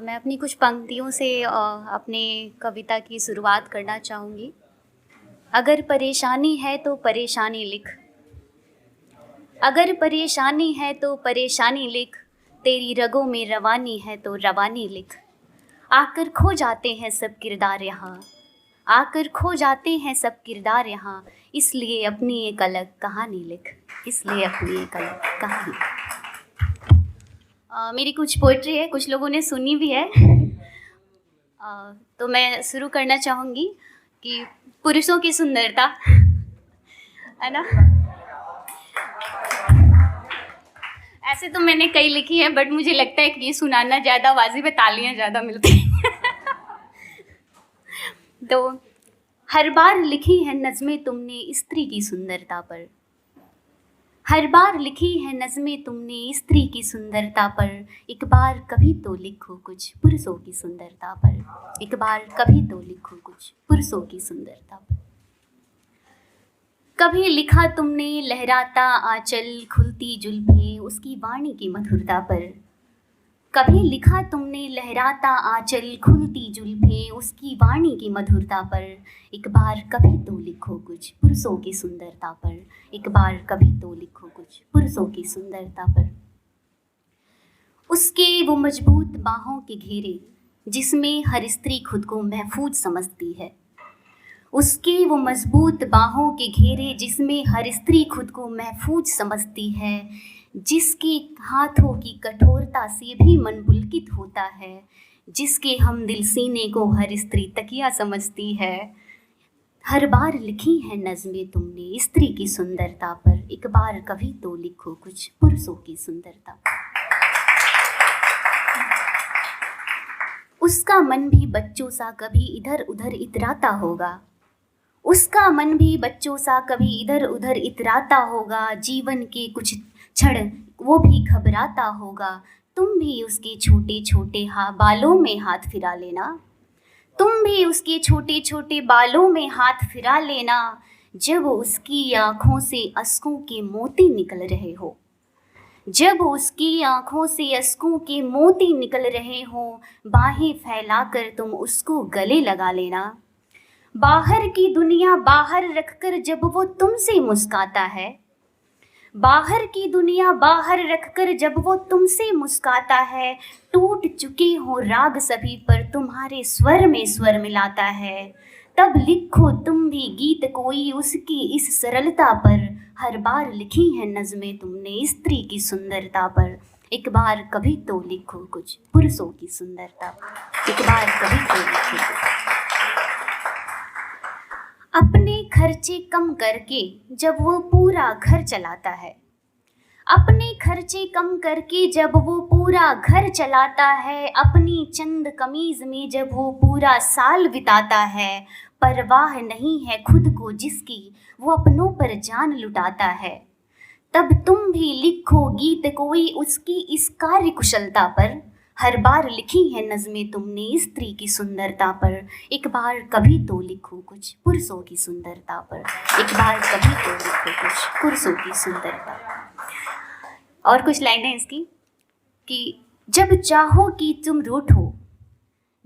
मैं अपनी कुछ पंक्तियों से अपने कविता की शुरुआत करना चाहूँगी। अगर परेशानी है तो परेशानी लिख, अगर परेशानी है तो परेशानी लिख, तेरी रगों में रवानी है तो रवानी लिख। आकर खो जाते हैं सब किरदार यहाँ, आकर खो जाते हैं सब किरदार यहाँ, इसलिए अपनी एक अलग कहानी लिख, इसलिए अपनी एक अलग कहानी। मेरी कुछ पोइट्री है, कुछ लोगों ने सुनी भी है। तो मैं शुरू करना चाहूँगी कि पुरुषों की सुंदरता, है ना। ऐसे तो मैंने कई लिखी है, बट मुझे लगता है कि ये सुनाना ज़्यादा वाजिब है, तालियां ज़्यादा मिलती हैं। तो हर बार लिखी है नज़में तुमने स्त्री की सुंदरता पर, हर बार लिखी है नज़में तुमने स्त्री की सुंदरता पर। एक बार कभी तो लिखो कुछ पुरुषों की सुंदरता पर, एक बार कभी तो लिखो कुछ पुरुषों की सुंदरता पर। कभी लिखा तुमने लहराता आंचल खुलती जुल्फे उसकी वाणी की मधुरता पर, कभी लिखा तुमने लहराता आंचल खुलती जुल्फे उसकी वाणी की मधुरता पर। एक बार कभी तो लिखो कुछ पुरुषों की सुंदरता पर, एक बार कभी तो लिखो कुछ पुरुषों की सुंदरता पर। उसके वो मजबूत बाहों के घेरे जिसमें हर स्त्री खुद को महफूज समझती है, उसके वो मजबूत बाहों के घेरे जिसमें हर स्त्री खुद को महफूज समझती है, जिसके हाथों की कठोरता से भी मन पुलकित होता है, जिसके हम दिल सीने को हर स्त्री तकिया समझती है। हर बार लिखी है नज़में तुमने स्त्री की सुंदरता पर, एक बार कभी तो लिखो कुछ पुरुषों की सुंदरता पर। उसका मन भी बच्चों सा कभी इधर उधर इतराता होगा, उसका मन भी बच्चों सा कभी इधर उधर इतराता होगा, जीवन के कुछ क्षण वो भी घबराता होगा। तुम भी उसके छोटे छोटे बालों में हाथ फिरा लेना, तुम भी उसके छोटे छोटे बालों में हाथ फिरा लेना, जब उसकी आँखों से अश्कों के मोती निकल रहे हो, जब उसकी आँखों से अश्कों के मोती निकल रहे हो, बाहें फैलाकर तुम उसको गले लगा लेना। बाहर की दुनिया बाहर रखकर जब वो तुमसे मुस्काता है, बाहर की दुनिया बाहर रखकर जब वो तुमसे मुस्काता है, टूट चुके हो राग सभी पर तुम्हारे स्वर में स्वर मिलाता है। तब लिखो तुम भी गीत कोई उसकी इस सरलता पर, हर बार लिखी है नज़में तुमने स्त्री की सुंदरता पर, एक बार कभी तो लिखो कुछ पुरुषों की सुंदरता पर, एक बार कभी तो लिखो। अपने खर्चे कम करके जब वो पूरा घर चलाता है, अपने खर्चे कम करके जब वो पूरा घर चलाता है, अपनी चंद कमीज में जब वो पूरा साल बिताता है, परवाह नहीं है खुद को जिसकी वो अपनों पर जान लुटाता है। तब तुम भी लिखो गीत कोई उसकी इस कार्य कुशलता पर, हर बार लिखी है नज़में तुमने स्त्री की सुंदरता पर, एक बार कभी तो लिखो कुछ पुरुषों की सुंदरता पर, एक बार कभी तो लिखो कुछ पुरुषों की सुंदरता पर। और कुछ लाइनें इसकी कि जब चाहो कि तुम रूठो,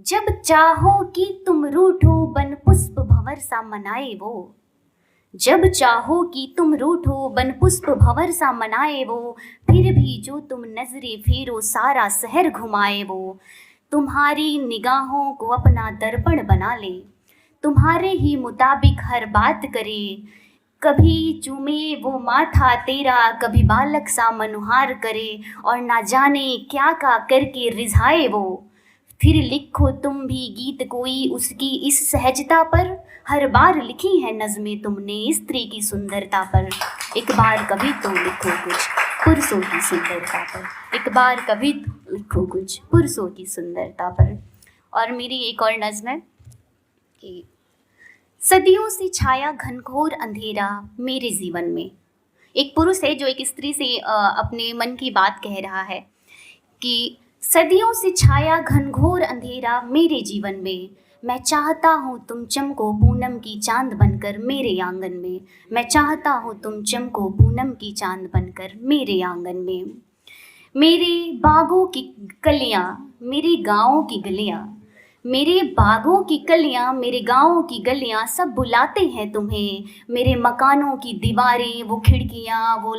जब चाहो कि तुम रूठो, बन पुष्प भंवर सा मनाए वो, जब चाहो कि तुम रूठो बन पुष्प भंवर सा मनाए वो, फिर भी जो तुम नजरे फेरो सारा शहर घुमाए वो। तुम्हारी निगाहों को अपना दर्पण बना ले, तुम्हारे ही मुताबिक हर बात करे, कभी चूमे वो माथा तेरा, कभी बालक सा मनुहार करे, और ना जाने क्या का करके रिझाए वो। फिर लिखो तुम भी गीत कोई उसकी इस सहजता पर, हर बार लिखी है नज़में तुमने स्त्री की सुंदरता पर, एक बार कभी तो लिखो कुछ पुरुषों की सुंदरता पर, एक बार कभी तो लिखो कुछ पुरुषों की सुंदरता पर। और मेरी एक और नज़्म है कि सदियों से छाया घनघोर अंधेरा मेरे जीवन में। एक पुरुष है जो एक स्त्री से अपने मन की बात कह रहा है कि सदियों से छाया घनघोर अंधेरा मेरे जीवन में, मैं चाहता हूँ तुम चमको पूनम की चांद बनकर मेरे आंगन में, मैं चाहता हूँ तुम चमको पूनम की चांद बनकर मेरे आंगन में। मेरे बागों की कलियां, मेरे गाँव की गलियां, मेरे बागों की कलियां, मेरे गाँव की गलियां सब बुलाते हैं तुम्हें। मेरे मकानों की दीवारें, वो खिड़कियां, वो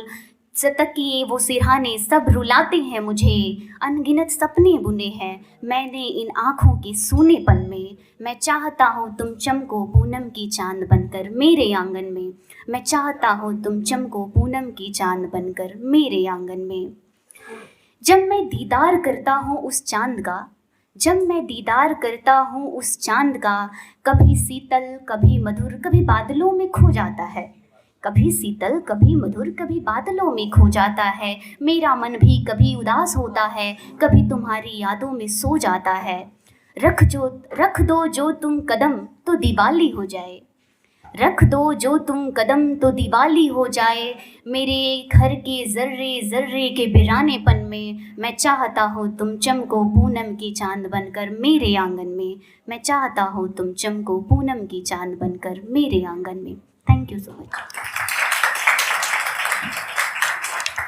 सतकिए, वो सिरहाने सब रुलाते हैं मुझे। अनगिनत सपने बुने हैं मैंने इन आँखों के सूनेपन में। मैं चाहता हूँ तुम चमको पूनम की चांद बनकर मेरे आंगन में। मैं चाहता हूँ तुम चमको पूनम की चांद बनकर मेरे आंगन में। जब मैं दीदार करता हूँ उस चांद का, जब मैं दीदार करता हूँ उस चांद का, कभी शीतल कभी मधुर कभी बादलों में खो जाता है। कभी शीतल कभी मधुर कभी बादलों में खो जाता है। मेरा मन भी कभी उदास होता है, कभी तुम्हारी यादों में सो जाता है। रख दो जो तुम कदम तो दिवाली हो जाए। रख दो जो तुम कदम तो दिवाली हो जाए। मेरे घर के जर्रे जर्रे के बिरानेपन में मैं चाहता हूँ तुम चमको पूनम की चांद बनकर मेरे आंगन में। मैं चाहता हूँ तुम चमको पूनम की चांद बनकर मेरे आंगन में। Thank you so much.